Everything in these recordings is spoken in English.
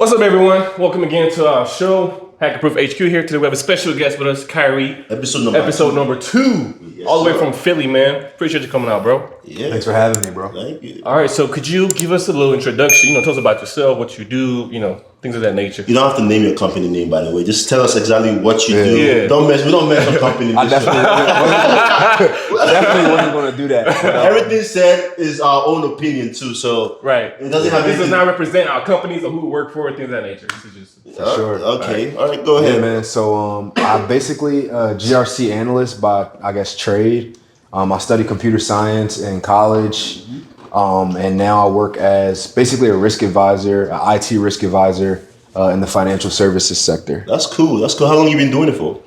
What's up, everyone? Welcome again to our show, Hacker Proof HQ here. Today we have a special guest with us, Kyree. Episode number two. Yes, all the way from Philly, man. Appreciate you coming out, bro. Yeah. Thanks for having me, bro. Thank you. All right, so could you give us a little introduction? Tell us about yourself, what you do, things of that nature. You don't have to name your company name, by the way. Just tell us exactly what you do. Yeah. We don't mention company. I definitely wasn't going to do that. Everything said is our own opinion too. So right. It doesn't have. This does not represent our companies or who we work for, things of that nature. This is just sure. Okay. All right. Go ahead, man. So I'm basically a GRC analyst by trade. I studied computer science in college. And now I work as basically a risk advisor, an IT risk advisor in the financial services sector. That's cool. How long have you been doing it for?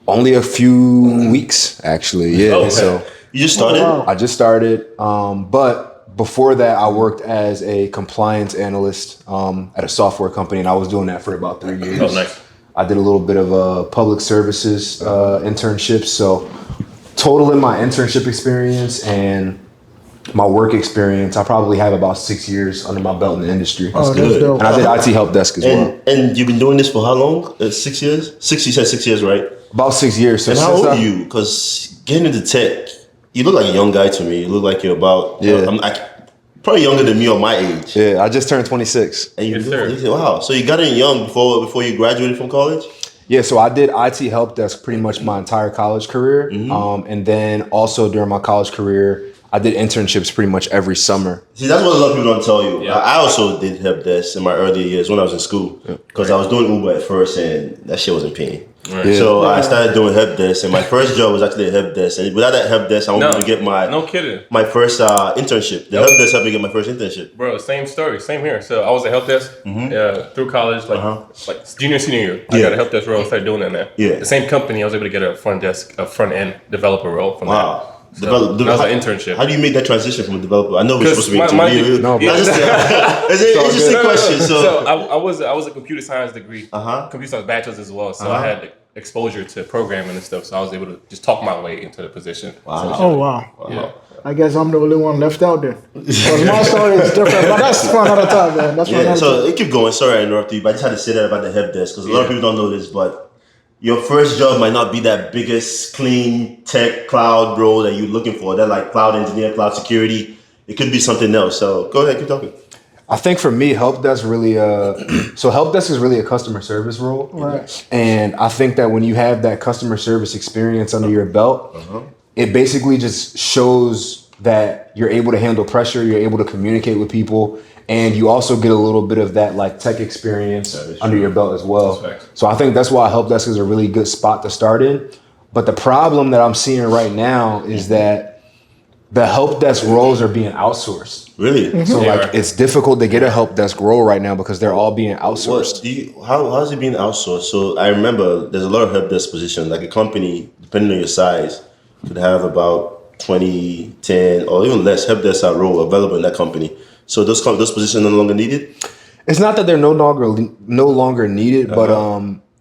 Only a few weeks, actually. Yeah. Oh, okay. So you just started? I just started. But before that, I worked as a compliance analyst at a software company, and I was doing that for about 3 years. Oh, nice. I did a little bit of public services internships. So total in my internship experience and my work experience, I probably have about 6 years under my belt in the industry. That's good. And I did IT Helpdesk as well. And you've been doing this for how long? 6 years? You said 6 years, right? About 6 years. So and how old are you? Because getting into tech, you look like a young guy to me. You look like you're about, probably younger than me or my age. Yeah, I just turned 26. And wow. So you got in young before you graduated from college? Yeah, so I did IT Helpdesk pretty much my entire college career. Mm-hmm. And then also during my college career, I did internships pretty much every summer. See, that's what a lot of people don't tell you. Yeah. I also did Helpdesk in my earlier years when I was in school. Because I was doing Uber at first and that shit wasn't paying. Right. Yeah. So I started doing Helpdesk and my first job was actually at Helpdesk. And without that Helpdesk, I wanted to get my first internship. The Helpdesk helped me get my first internship. Bro, same story, same here. So I was at Helpdesk through college, like junior, senior year. I got a Helpdesk role, started doing that, man. Yeah. The same company, I was able to get a front end developer role from that. So that was an internship. How do you make that transition from a developer? I know we're supposed to be interviewing. It's just an interesting question. So I was a computer science degree, computer science bachelor's as well. So I had exposure to programming and stuff. So I was able to just talk my way into the position. Wow. Oh wow. Yeah. I guess I'm the only one left out there. Because my story is different, but that's for another time, man. That's for another time. Keep going. Sorry I interrupted you, but I just had to say that about the Helpdesk because a lot of people don't know this, but your first job might not be that biggest, clean tech cloud role that you're looking for. That like cloud engineer, cloud security. It could be something else. So go ahead, keep talking. I think for me, Helpdesk really, Helpdesk is really a customer service role. Right. And I think that when you have that customer service experience under your belt, it basically just shows that you're able to handle pressure, you're able to communicate with people, and you also get a little bit of that like tech experience under your belt as well. So I think that's why Helpdesk is a really good spot to start in. But the problem that I'm seeing right now is that the Helpdesk roles are being outsourced. Really? So it's difficult to get a Helpdesk role right now because they're all being outsourced. How is it being outsourced? So I remember there's a lot of Helpdesk positions. Like a company, depending on your size, could have about 20, 10, or even less Helpdesk role available in that company. So those positions are no longer needed? It's not that they're no longer needed, but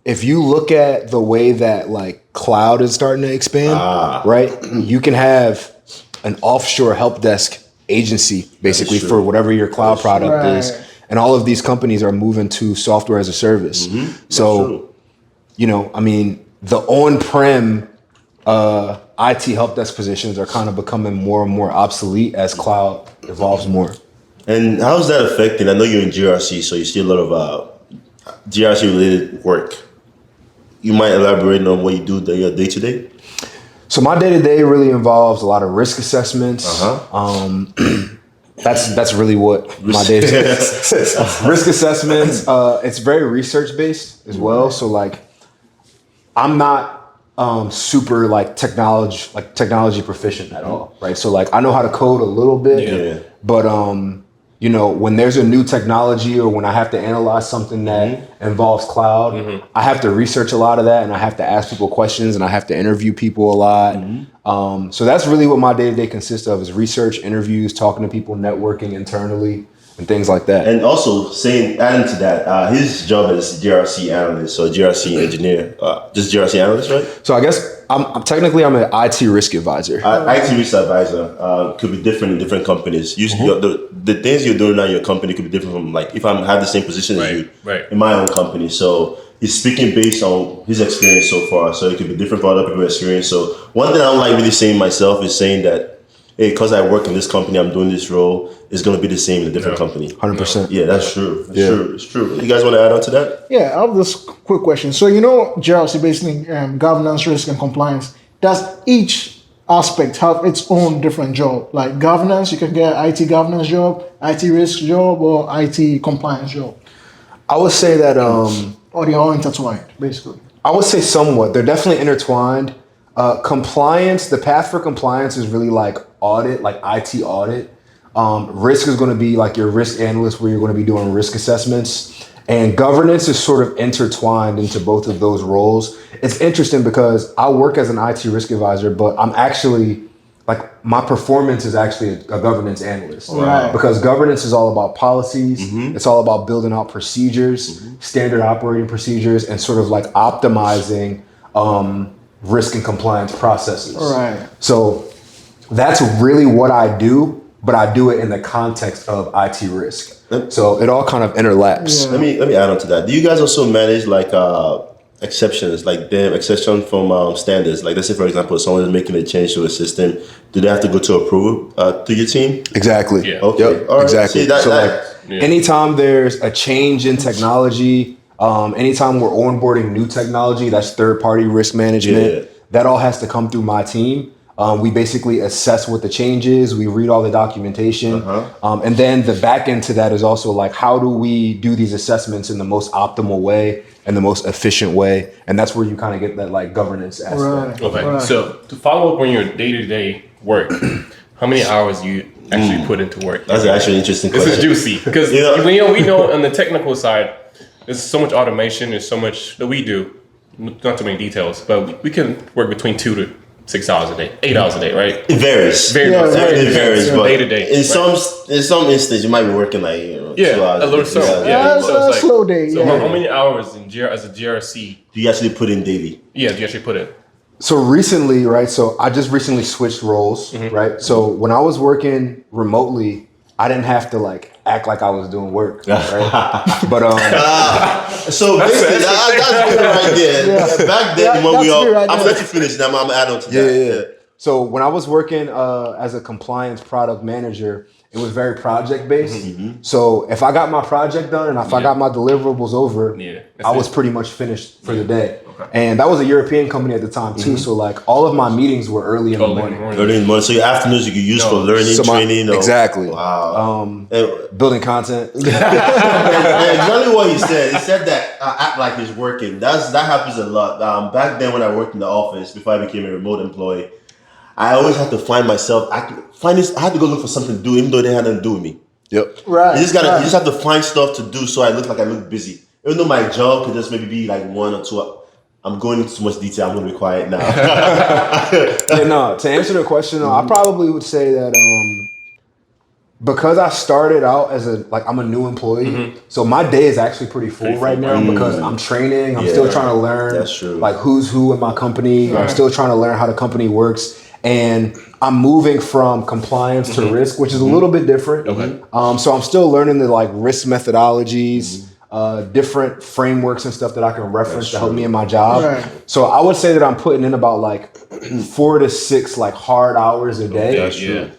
if you look at the way that like cloud is starting to expand, right? You can have an offshore Helpdesk agency basically for whatever your cloud product is. And all of these companies are moving to software as a service. So, the on-prem IT Helpdesk positions are kind of becoming more and more obsolete as cloud evolves more. And how is that affecting? I know you're in GRC, so you see a lot of GRC related work. You might elaborate on what you do your day to day. So my day to day really involves a lot of risk assessments. That's really what my day to day is. Risk assessments. It's very research based as well. So like, I'm not super like technology proficient at all, right? So like, I know how to code a little bit, but when there's a new technology or when I have to analyze something that involves cloud, I have to research a lot of that and I have to ask people questions and I have to interview people a lot. So that's really what my day-to-day consists of is research, interviews, talking to people, networking internally and things like that. And also adding to that, his job is GRC analyst, so GRC engineer, just GRC analyst, right? So I guess I'm technically I'm an IT risk advisor. IT risk advisor could be different in different companies. The things you're doing now in your company could be different from like if I have the same position as you in my own company. So he's speaking based on his experience so far. So it could be different for other people's experience. So one thing I don't like really saying myself is saying that, hey, because I work in this company, I'm doing this role, it's going to be the same in a different company. 100%. Yeah, that's true. True. It's true. You guys want to add on to that? Yeah, I have this quick question. So, GRC, basically governance, risk, and compliance, does each aspect have its own different job? Like governance, you can get IT governance job, IT risk job, or IT compliance job? I would say that... or they're all intertwined, basically. I would say somewhat. They're definitely intertwined. Compliance, the path for compliance is really like audit, like IT audit. Risk is going to be like your risk analyst where you're going to be doing risk assessments. And governance is sort of intertwined into both of those roles. It's interesting because I work as an IT risk advisor, but I'm actually like my performance is actually a governance analyst. Right. Because governance is all about policies. It's all about building out procedures, standard operating procedures, and sort of like optimizing risk and compliance processes. Right. So that's really what I do, but I do it in the context of IT risk. So it all kind of interlaps. Yeah. Let me add on to that. Do you guys also manage like exceptions, like the exception from standards? Like let's say for example, someone is making a change to a system, do they have to go to approve to your team? Exactly. Yeah. Okay. Yep. All right. Exactly. See, anytime there's a change in technology, anytime we're onboarding new technology, that's third-party risk management. That all has to come through my team. We basically assess what the change is. We read all the documentation. And then the back end to that is also like, how do we do these assessments in the most optimal way and the most efficient way? And that's where you kind of get that like governance aspect. Right. Okay. Right. So to follow up on your day-to-day work, how many hours do you actually put into work? that's actually an interesting question. This is juicy because we know on the technical side, there's so much automation. There's so much that we do. Not too many details, but we can work between 2 to 6 hours a day, 8 hours a day, right? It varies. It varies, but day to day. In some instance, you might be working like 2 hours. A little so. So it's slow day. So how many hours as a GRC do you actually put in daily? Yeah, do you actually put in? So recently, right? So I just recently switched roles, right? So when I was working remotely, I didn't have to like act like I was doing work, right? But so basically, that's good right there. Yeah. Back then, when we all, right I'm there. gonna let you finish. Now I'm gonna add on to that. Yeah. So when I was working as a compliance product manager, it was very project based. So if I got my project done and if I got my deliverables over, I was pretty much finished for the day. And that was a European company at the time too. So like all of my meetings were early in the morning. Early in the morning. So your afternoons you could use for learning, training. Exactly. Wow. Building content. And exactly what he said. He said that act like he's working. That happens a lot. Back then when I worked in the office before I became a remote employee, I always had to find myself. I had to go look for something to do, even though they had nothing to do with me. Yep. Right. You just have to find stuff to do so I look busy. Even though my job could just maybe be like 1 or 2. I'm going into too much detail. I'm going to be quiet now. To answer the question, I probably would say that because I started out as I'm a new employee, so my day is actually pretty full right now because I'm training. I'm still trying to learn. That's true. Like who's who in my company. I'm still trying to learn how the company works. And I'm moving from compliance to risk, which is a little bit different. So I'm still learning the like risk methodologies, different frameworks and stuff that I can reference to help me in my job. Right. So I would say that I'm putting in about like 4 to 6 like hard hours a day. That's true.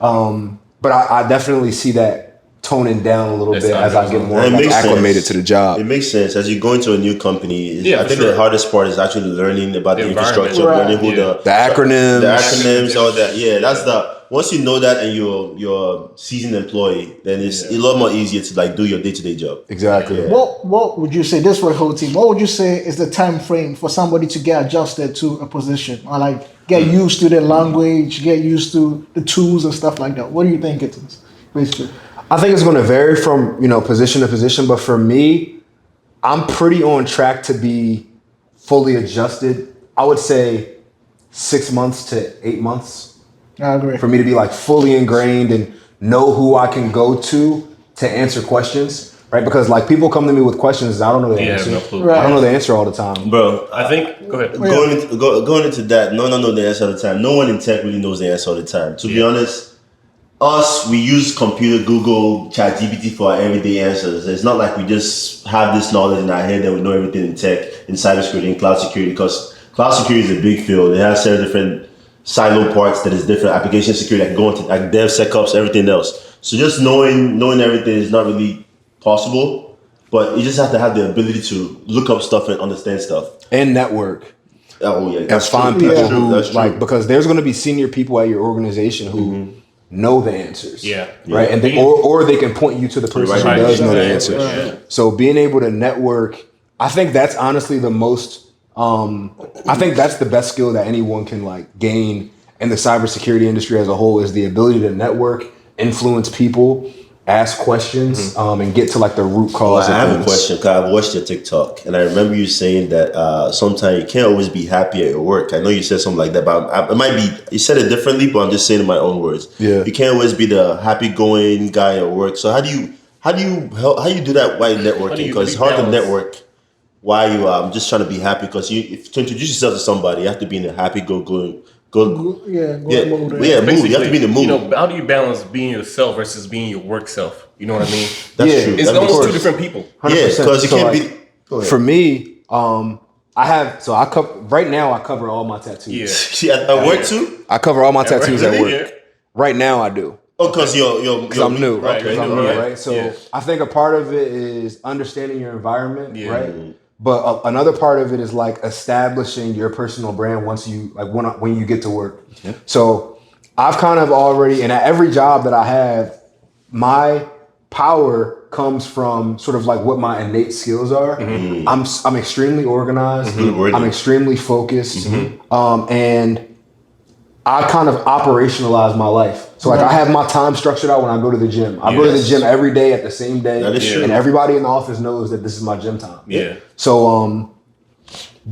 But I definitely see that toning down a little bit as I get more acclimated to the job. It makes sense. As you go into a new company, I think the hardest part is actually learning about the infrastructure, learning who the acronyms, all that. Yeah, that's once you know that and you're a seasoned employee, then it's a lot more easier to like do your day-to-day job. Exactly. Yeah. What would you say, this for the whole team, what would you say is the time frame for somebody to get adjusted to a position or like get used to the language, get used to the tools and stuff like that? What do you think it is, basically? I think it's going to vary from, position to position. But for me, I'm pretty on track to be fully adjusted. I would say 6 months to 8 months. I agree. For me to be like fully ingrained and know who I can go to answer questions. right? Because like people come to me with questions, I don't know the answer. No clue. Right. I don't know the answer all the time, Bro. I think. Go ahead. Going into that, no one knows the answer all the time. No one in tech really knows the answer all the time. To be honest, we use computer, Google, Chat GPT for our everyday answers. It's not like we just have this knowledge in our head that we know everything in tech, in cybersecurity, in cloud security, because cloud security is a big field. It has several different silo parts that is different. Application security that can go into like DevSecOps, everything else. So just knowing everything is not really possible, but you just have to have the ability to look up stuff and understand stuff. and network. Oh yeah, And find people who That's true. like, because there's going to be senior people at your organization who know the answers. Yeah. Right. And they, or they can point you to the person who does know the answers. Yeah. So being able to network, I think that's honestly the most, I think that's the best skill that anyone can like gain in the cybersecurity industry as a whole, is the ability to network, influence people, ask questions, and get to like the root cause I of have things. a question, because I watched your TikTok and I remember you saying that sometimes you can't always be happy at your work. I know you said something like that, but it might be, you said it differently, but I'm just saying in my own words. Yeah. You can't always be the happy-going guy at work. So how do you do that while networking? Because it's hard to network while you just trying to be happy, because to introduce yourself to somebody, you have to be in a happy mood. Mood. Mood. You have to be in the mood. You know, how do you balance being yourself versus being your work self? You know what I mean? That's true. It's That makes almost two sense. different people. 100%. Yeah, because you So, can't like, be. Go ahead. For me, I cover right now. I cover all my tattoos. Yeah. At work too? I cover all my tattoos at really? work. Yeah. Right now, I do. Oh, because you're I'm new, Right, Because right, I'm new, right. right? So Yeah. I think a part of it is understanding your environment, Yeah. right? But another part of it is like establishing your personal brand once you like when you get to work. Yeah. So I've kind of already, and at every job that I have, my power comes from sort of like what my innate skills are. I'm extremely organized. I'm extremely focused, and I kind of operationalize my life. So like I have my time structured out when I go to the gym. I go to the gym every day at the same day. That is true. And everybody in the office knows that this is my gym time. Yeah. So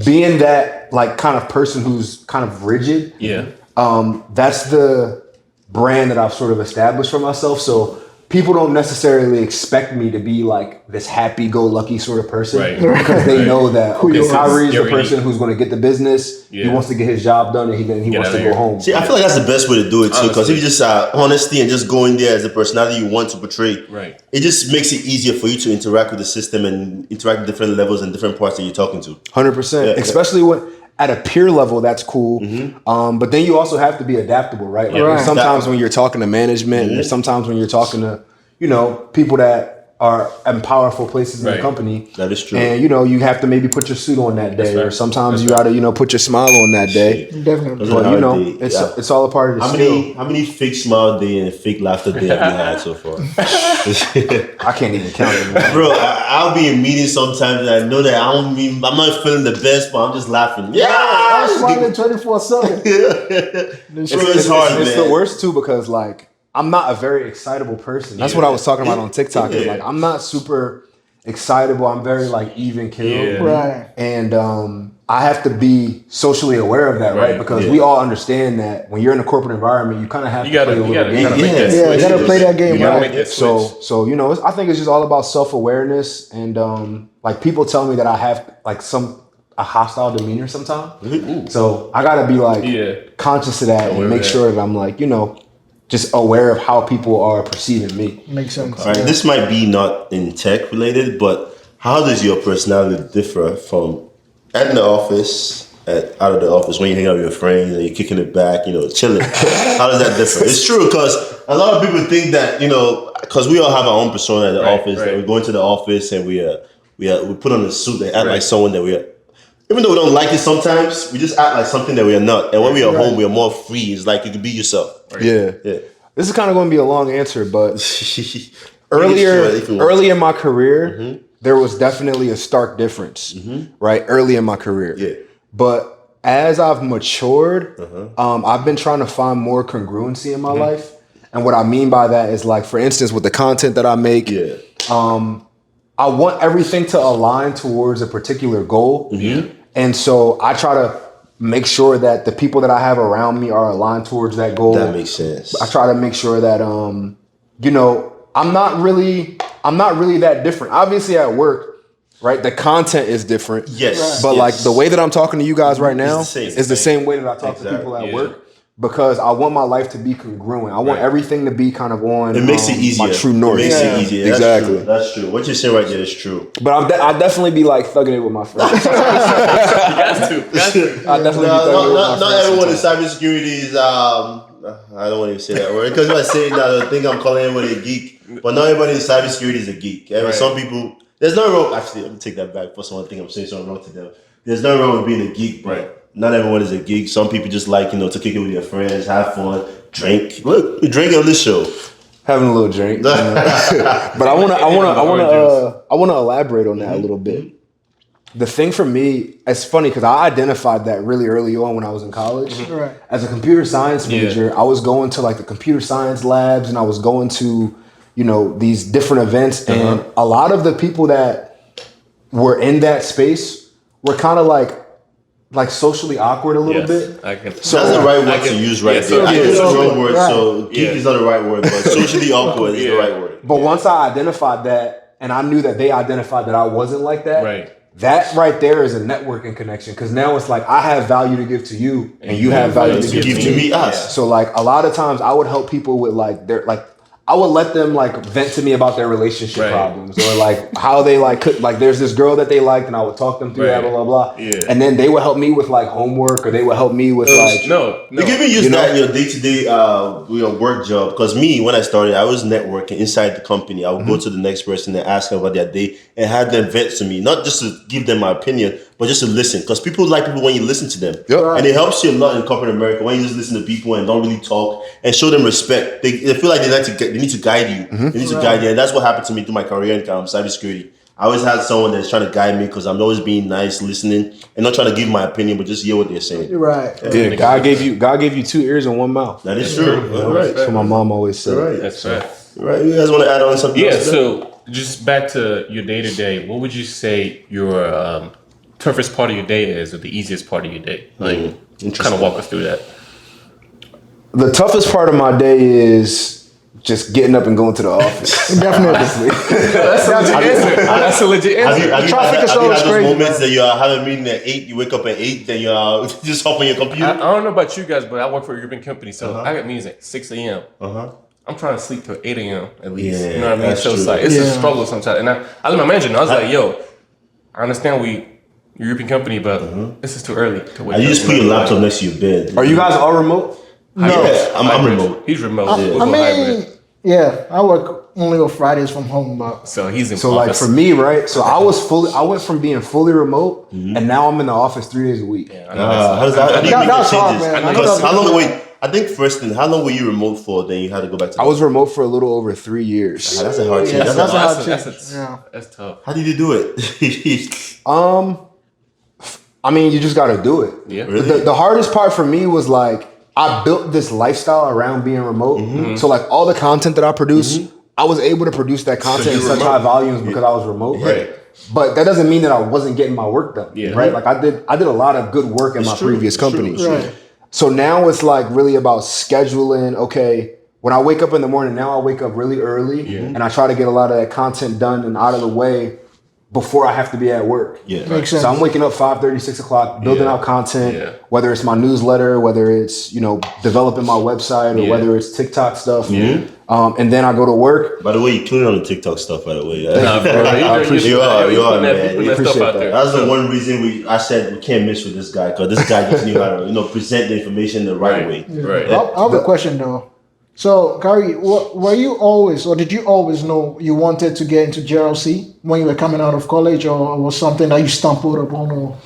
being that like kind of person who's kind of rigid, that's the brand that I've sort of established for myself. So people don't necessarily expect me to be like this happy-go-lucky sort of person, Right. because they know that Kyree's the You're person who's going to get the business. He Yeah. wants to get his job done, and he wants out to of go here. home. See, I feel like that's the best way to do it too, because Honestly. if you just honesty and just go in there as the personality you want to portray, Right. it just makes it easier for you to interact with the system and interact with different levels and different parts that you're talking to. 100%. Yeah. Especially when at a peer level, that's cool. But then you also have to be adaptable, right? Like Right. sometimes when you're talking to management, and sometimes when you're talking to, people that are in powerful places in the Right. company. That is true. And you have to maybe put your suit on that day, right. or sometimes you gotta put your smile on that day. Definitely. Those are But hard days. it's all a part of the skill. How many fake smile day and fake laughter day have you had so far? I can't even count it, man. Bro, I'll be in meetings sometimes and I know that I'm not feeling the best, but I'm just laughing. Yeah, I'm smiling 24/7. it's hard, It's man. the worst too, because like I'm not a very excitable person. That's what I was talking about on TikTok. Is like I'm not super excitable. I'm very like even keeled. Yeah. Right. And I have to be socially aware of that, right? Right. Because we all understand that when you're in a corporate environment, you kind of have You to gotta play a little make game. that Yeah, you switch. gotta play that game, You gotta right? make that switch. So I think it's just all about self-awareness, and like people tell me that I have like a hostile demeanor sometimes. So I gotta be like conscious of that and make sure that I'm like, just aware of how people are perceiving me. Makes sense. All right, this might be not in tech related, but how does your personality differ from at the office, out of the office, when you hang out with your friends and you're kicking it back, chilling? How does that differ? It's true, because a lot of people think that, because we all have our own persona at the office, that we go into the office and we put on a suit and act like someone that we are. Even though we don't like it sometimes, we just act like something that we are not. And when we are home, we are more free. It's like you can be yourself. Right. Yeah. This is kind of going to be a long answer, but Early early in my career, there was definitely a stark difference, right? Early in my career. Yeah. But as I've matured, I've been trying to find more congruency in my life. And what I mean by that is like, for instance, with the content that I make, I want everything to align towards a particular goal. And so I try to make sure that the people that I have around me are aligned towards that goal. That makes sense. I try to make sure that, I'm I'm not really that different. Obviously at work, right, the content is different. Yes. But like the way that I'm talking to you guys right now is the same way that I talk to people at work. Because I want my life to be congruent. I want everything to be kind of on. It makes it easier. My true north. It makes it easier. Exactly. That's true. What you're saying right there is true. But I'll definitely be like thugging it with my friends. You got to. I'll definitely be thugging it with my friends. Not everyone in cybersecurity is. I don't want to say that word because if I say that, I think I'm calling everybody a geek. But not everybody in cybersecurity is a geek. Some people. There's no wrong. Actually, let me take that back. For someone think I'm saying something wrong to them. There's no wrong with being a geek, right? Not everyone is a geek. Some people just like, to kick it with your friends, have fun, drink. Look, we're drinking on this show. Having a little drink. But I wanna elaborate on that a little bit. The thing for me, it's funny because I identified that really early on when I was in college. Right. As a computer science major, I was going to like the computer science labs and I was going to, these different events. And a lot of the people that were in that space were kind of like socially awkward a little bit. So that's the right word to use right there. I use the wrong word, so geek is not the right word, but socially awkward is the right word. But once I identified that, and I knew that they identified that I wasn't like that, that right there is a networking connection. Because now it's like I have value to give to you, and you have value to give to me. So like a lot of times I would help people with I would let them vent to me about their relationship problems or how they there's this girl that they liked and I would talk them through that, blah, blah, blah. Yeah. And then they would help me with homework or they would help me with No. You can even use that in your day-to-day your work job. Because me, when I started, I was networking inside the company. I would go to the next person and ask them about their day and have them vent to me. Not just to give them my opinion, but just to listen. Because people like people when you listen to them. Yep. And it helps you a lot in corporate America when you just listen to people and don't really talk and show them respect. They feel like they need to guide you. They need to guide you. And that's what happened to me through my career in cybersecurity. I always had someone that's trying to guide me because I'm always being nice, listening, and not trying to give my opinion, but just hear what they're saying. Right. Yeah, God gave you 2 ears and 1 mouth. That is true. Right. That's what my mom always said. Right. That's right. Right. You guys want to add on something else? Yeah, so just back to your day-to-day, what would you say your toughest part of your day is or the easiest part of your day? Kind of walk us through that. The toughest part of my day is just getting up and going to the office. Definitely. That's a legit answer. Have you had those moments that you have a meeting at 8, you wake up at 8, then you just hop on your computer? I don't know about you guys, but I work for a European company, so I got meetings at 6 a.m. I'm trying to sleep till 8 a.m. at least. Yeah, you know what I mean? So it's a struggle sometimes. And I let my manager know. I was like, yo, I understand European company, but this is too early to wake up. You just put your laptop next to your bed. Are you guys all remote? No. Yeah, I'm remote. He's remote. I work only on Fridays from home, but so he's in. So office. for me, right? So I went from being fully remote, and now I'm in the office 3 days a week. Yeah, how does that? That's hard, man. Because how long? Wait, I think first thing, how long were you remote for? Then you had to go back to. I was remote for a little over 3 years. That's a hard change. That's tough. How did you do it? I mean, you just got to do it. Yeah. Really? The hardest part for me was I built this lifestyle around being remote. So all the content that I produce, I was able to produce that content in such high volumes because I was remote. Right. But that doesn't mean that I wasn't getting my work done. Yeah. Right. I did a lot of good work in my previous company. Right. So now it's really about scheduling. Okay, when I wake up in the morning, now I wake up really early and I try to get a lot of that content done and out of the way before I have to be at work. Yeah. Makes sense. So I'm waking up 5:30, 6 o'clock, building out content, whether it's my newsletter, whether it's, developing my website or whether it's TikTok stuff. Yeah. And then I go to work. By the way, you're killing on the TikTok stuff, by the way. I appreciate you are, man. Appreciate that. That's the one reason I said we can't miss with this guy, because this guy just knew how to, present the information the right way. Right. I have a question though. So, Kyree, were you always, or did you always know you wanted to get into JRC when you were coming out of college, or was something that you stumbled upon? Or?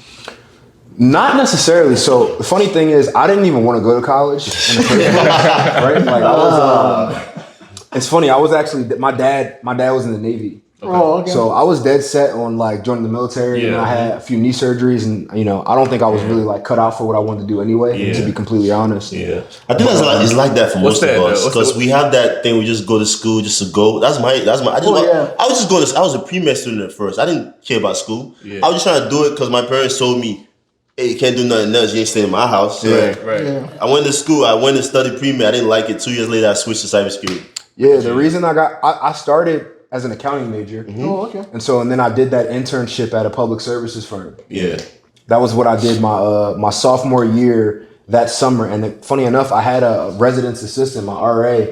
Not necessarily. So the funny thing is, I didn't even want to go to college in the first place, right? I was. It's funny. I was actually my dad was in the Navy. Okay. Oh, okay. So I was dead set on joining the military, and I had a few knee surgeries, and I don't think I was really cut out for what I wanted to do anyway. To be completely honest. Yeah, I think it's like that for most of us, because we have that thing. We just go to school just to go. That's my. I was just going to. I was a pre-med student at first. I didn't care about school. Yeah. I was just trying to do it because my parents told me, "Hey, you can't do nothing else. You ain't staying in my house." Right. Yeah. I went to school. I went to study pre-med. I didn't like it. 2 years later, I switched to cybersecurity. Yeah, the reason I started as an accounting major. Oh, okay. And then I did that internship at a public services firm. Yeah. That was what I did my sophomore year that summer. And funny enough, I had a residence assistant, my RA.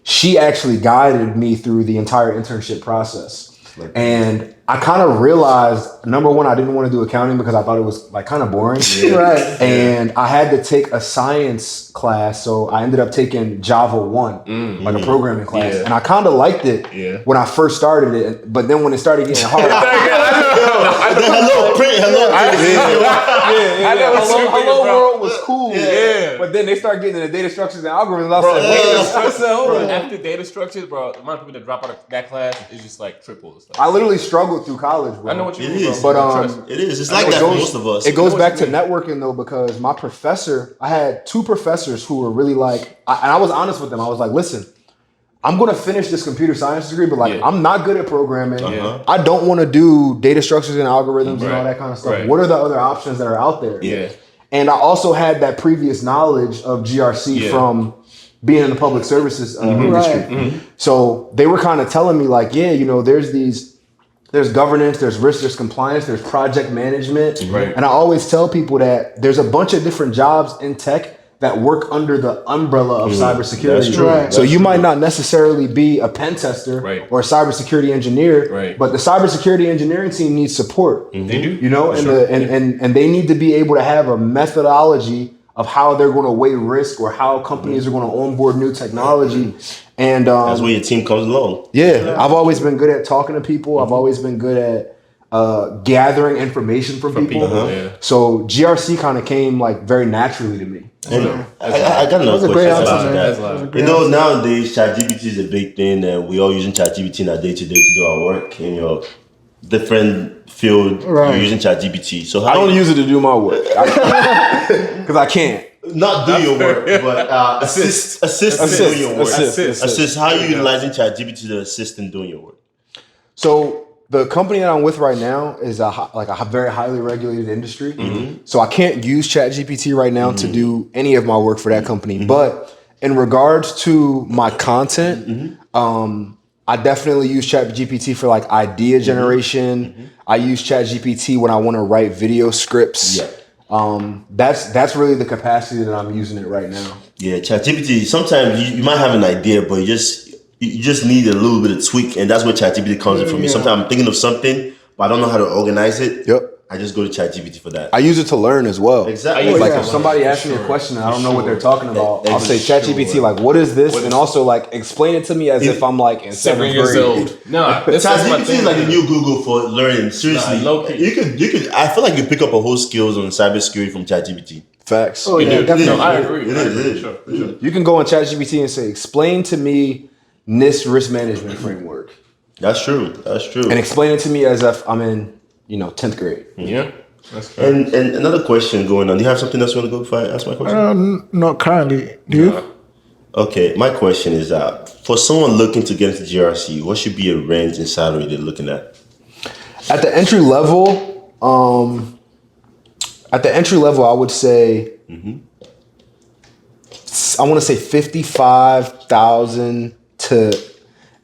She actually guided me through the entire internship process. And I kind of realized, number one, I didn't want to do accounting because I thought it was like kind of boring. Right. And I had to take a science class. So I ended up taking Java 1, like a programming class. And I kind of liked it when I first started it. But then when it started getting hard. Hello World was cool. Yeah. But then they started getting into data structures and algorithms. I said, hold on. After data structures, bro, the amount of people that drop out of that class is just like triple. I literally struggled through college, bro. I know what you mean, bro. But it is. It's like that for most of us. It goes back to networking though, because my professor, I had 2 professors who were really like, and I was honest with them. I was like, listen, I'm going to finish this computer science degree, but like, I'm not good at programming. I don't want to do data structures and algorithms and all that kind of stuff. What are the other options that are out there? Yeah. And I also had that previous knowledge of GRC from being in the public services industry. So they were kind of telling me like, there's governance, there's risk, there's compliance, there's project management. And I always tell people that there's a bunch of different jobs in tech that work under the umbrella of cybersecurity. That's true. So you might not necessarily be a pen tester or a cybersecurity engineer, but the cybersecurity engineering team needs support. They do. You know, and they need to be able to have a methodology of how they're going to weigh risk or how companies are going to onboard new technology. And that's where your team comes along. I've always been good at talking to people. I've always been good at gathering information from people. So GRC kind of came like very naturally to me. I got another question about that. You know, nowadays Chat GPT is a big thing, and we all using Chat GPT in our day to day to do our work in your different field. You're using Chat GPT. So I don't use it to do my work because I can't. Not do your work, but assist in doing your work. Assist. How are you utilizing Chat GPT to assist in doing your work? So the company that I'm with right now is a very highly regulated industry. So I can't use Chat GPT right now to do any of my work for that company. But in regards to my content, I definitely use Chat GPT for like idea generation. I use Chat GPT when I want to write video scripts. That's really the capacity that I'm using it right now. Yeah, Chat GPT. Sometimes you might have an idea, but you just need a little bit of tweak, and that's where Chat GPT comes in for me. Sometimes I'm thinking of something, but I don't know how to organize it. I just go to Chat GPT for that. I use it to learn as well. Exactly. Like if somebody asks me a question and I don't know what they're talking about, I'll say Chat GPT, like, what is this? And also like explain it to me as if I'm like in 7th grade. No, Chat GPT is like the new Google for learning. Seriously, you could. I feel like you pick up a whole skills on cybersecurity from Chat GPT. Facts. Oh yeah, definitely. No, I agree. It is. For sure. You can go on Chat GPT and say, explain to me NIST risk management framework. That's true. And explain it to me as if I'm in, 10th grade. Yeah. That's correct. And another question going on. Do you have something else you want to go before I ask my question? Not currently. Do you? Okay, my question is for someone looking to get into GRC, what should be a range in salary they're looking at? At the entry level, I would say, I want to say 55,000 to.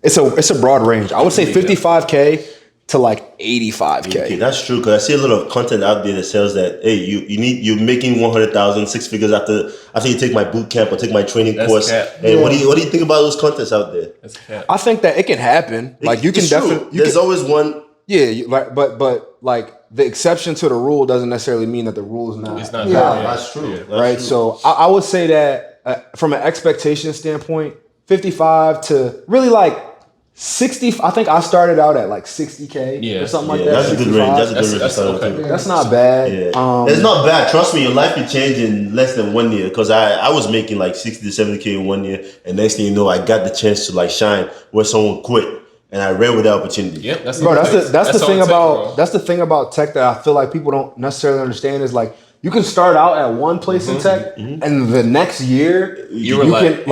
It's a broad range. I would say 55K to like 85K. Okay, that's true, because I see a lot of content out there that says that, hey, you're making 100,000, 6 figures after you take my boot camp or take my training course. Hey, what do you think about those contents out there? That's cap. I think that it can happen. Like you can definitely. There's always one. Yeah, but like the exception to the rule doesn't necessarily mean that the rule is not. It's not. That's true. Yeah. That's right. true. So I would say that from an expectation standpoint, 55 to really like 60. I think I started out at like 60K or something like that. That's a good range. That's a good range. That's not bad. Yeah. It's not bad. Trust me, your life can change in less than 1 year. Because I was making like 60 to 70K in 1 year, and next thing you know, I got the chance to like shine where someone quit, and I ran with the opportunity. Yep, that's the thing about tech that I feel like people don't necessarily understand is like you can start out at one place in tech, and the next year you can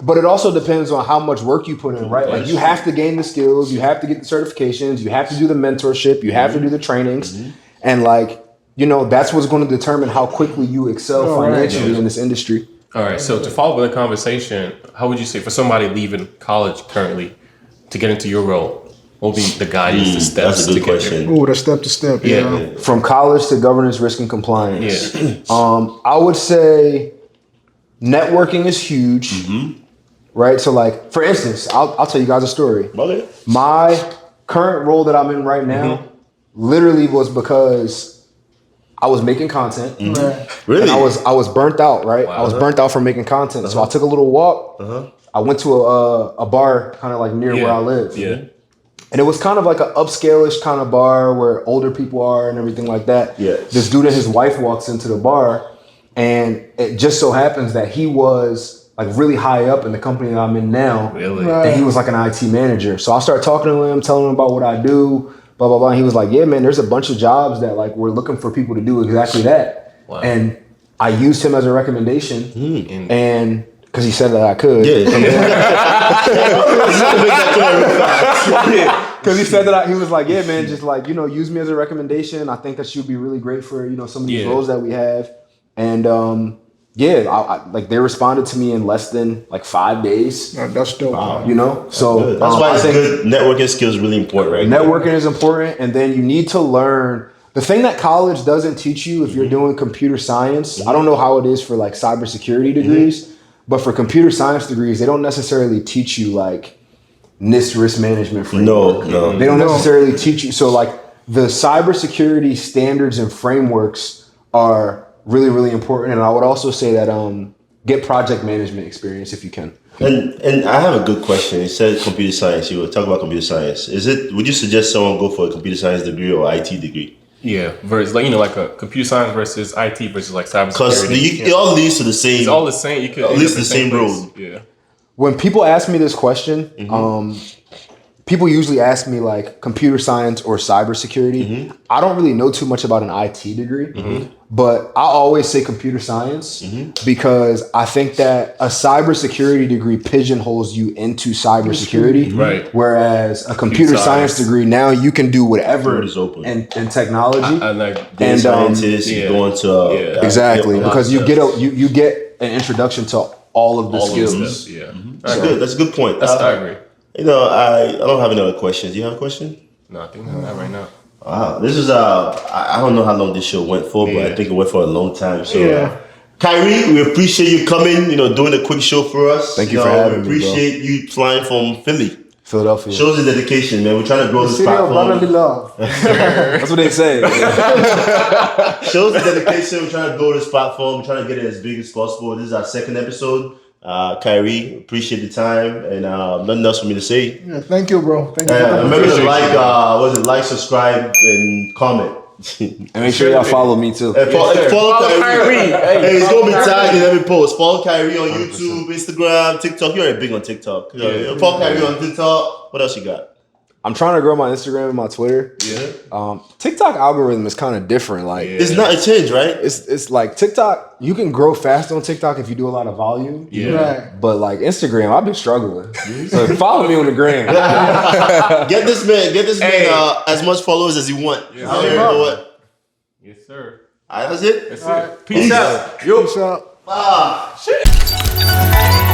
but it also depends on how much work you put in, right? Like you have to gain the skills, you have to get the certifications, you have to do the mentorship, you have to do the trainings, and like that's what's going to determine how quickly you excel financially in this industry. All right. So to follow up with the conversation, how would you say for somebody leaving college currently to get into your role, What would be the guidance, the steps? That's a good question. Oh, the step to step. Yeah. From college to governance, risk, and compliance. Yeah. I would say networking is huge. Right? So like, for instance, I'll tell you guys a story. Okay. My current role that I'm in right now literally was because I was making content. Really? And I was burnt out, right? I was burnt out from making content. So I took a little walk. I went to a bar kind of like near where I live. Yeah. And it was kind of like an upscale-ish kind of bar where older people are and everything like that. Yeah. This dude and his wife walks into the bar, and it just so happens that he was like really high up in the company that I'm in now. Really? And he was like an IT manager. So I started talking to him, telling him about what I do, blah, blah, blah. And he was like, yeah, man, there's a bunch of jobs that like we're looking for people to do exactly that. Wow. And I used him as a recommendation. And because he said that I could. Because he said that he was like, yeah, man, just like, use me as a recommendation. I think that you'd be really great for, some of these roles that we have. And I like they responded to me in less than like 5 days. That's dope. So that's why I think good networking skills really important, right? Networking is important, and then you need to learn the thing that college doesn't teach you if you're doing computer science. I don't know how it is for like cybersecurity degrees, but for computer science degrees, they don't necessarily teach you like NIST risk management framework. No. They don't necessarily teach you. So like the cybersecurity standards and frameworks are really, really important. And I would also say that get project management experience if you can. And I have a good question. You said computer science. You were talking about computer science. Would you suggest someone go for a computer science degree or IT degree? Yeah, versus like a computer science versus IT versus like cybersecurity. Because it all leads to the same. It's all the same. You could at least the same road. Yeah. When people ask me this question, people usually ask me like computer science or cybersecurity. I don't really know too much about an IT degree, but I always say computer science because I think that a cybersecurity degree pigeonholes you into cybersecurity, right? Whereas a computer science degree, now you can do whatever is open. in technology. I like data scientists, you go into exactly because you get an introduction to all of the skills. That's a good point. I agree. I don't have any other questions. Do you have a question? No, I think not right now. Wow, this is I don't know how long this show went for, but I think it went for a long time. So, Kyree, we appreciate you coming. Doing a quick show for us. Thank you for having me. We appreciate you flying from Philadelphia. Shows the dedication, man. We're trying to grow this platform. Brotherly love. That's what they say. Shows the dedication. We're trying to grow this platform. We're trying to get it as big as possible. This is our second episode. Kyree, appreciate the time, and nothing else for me to say. Yeah, thank you, bro. Thank you. Remember to like, subscribe, and comment. And make sure y'all follow me too. Follow Kyree. Hey, he's gonna be tagged in every post. Follow Kyree on YouTube, Instagram, TikTok. You're already big on TikTok. Follow Kyree on TikTok. What else you got? I'm trying to grow my Instagram and my Twitter. Yeah. TikTok algorithm is kind of different. Like it's not a change, right? It's like TikTok. You can grow fast on TikTok if you do a lot of volume. Yeah. Right. But like Instagram, I've been struggling. So follow me on the gram. Get this man as much followers as you want. Yes, You sir. know what? Yes, sir. All right, that's it. That's it. Peace out. Peace out. Shit.